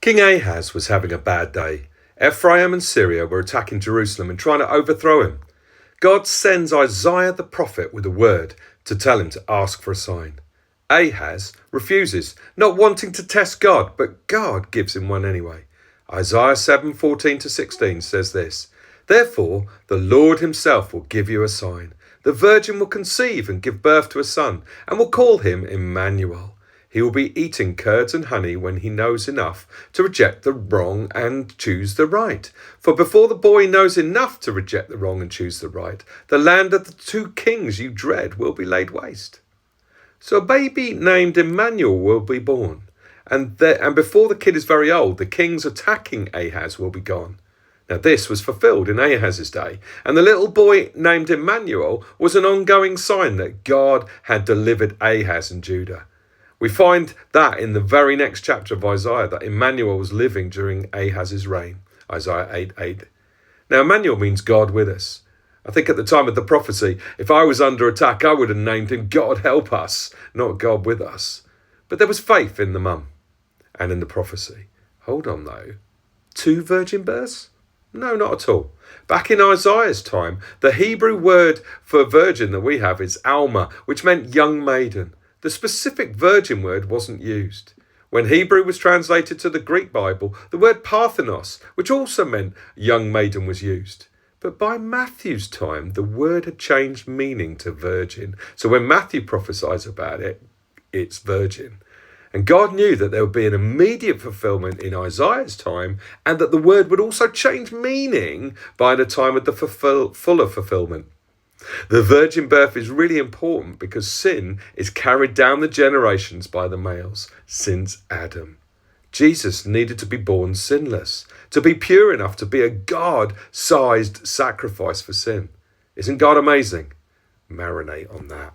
King Ahaz was having a bad day. Ephraim and Syria were attacking Jerusalem and trying to overthrow him. God sends Isaiah the prophet with a word to tell him to ask for a sign. Ahaz refuses, not wanting to test God, but God gives him one anyway. Isaiah 7:14-16 says this, "Therefore the Lord himself will give you a sign. The virgin will conceive and give birth to a son, and will call him Emmanuel. He will be eating curds and honey when he knows enough to reject the wrong and choose the right. For before the boy knows enough to reject the wrong and choose the right, the land of the two kings you dread will be laid waste." So a baby named Emmanuel will be born. And before the kid is very old, the kings attacking Ahaz will be gone. Now this was fulfilled in Ahaz's day, and the little boy named Emmanuel was an ongoing sign that God had delivered Ahaz and Judah. We find that in the very next chapter of Isaiah, that Emmanuel was living during Ahaz's reign, Isaiah 8:8. Now Emmanuel means God with us. I think at the time of the prophecy, if I was under attack, I would have named him God help us, not God with us. But there was faith in the mum and in the prophecy. Hold on though, 2 virgin births? No, not at all. Back in Isaiah's time, the Hebrew word for virgin that we have is Alma, which meant young maiden. The specific virgin word wasn't used. When Hebrew was translated to the Greek Bible, the word Parthenos, which also meant young maiden, was used. But by Matthew's time, the word had changed meaning to virgin. So when Matthew prophesies about it, it's virgin. And God knew that there would be an immediate fulfillment in Isaiah's time, and that the word would also change meaning by the time of the fuller fulfillment. The virgin birth is really important because sin is carried down the generations by the males since Adam. Jesus needed to be born sinless, to be pure enough to be a God-sized sacrifice for sin. Isn't God amazing? Marinate on that.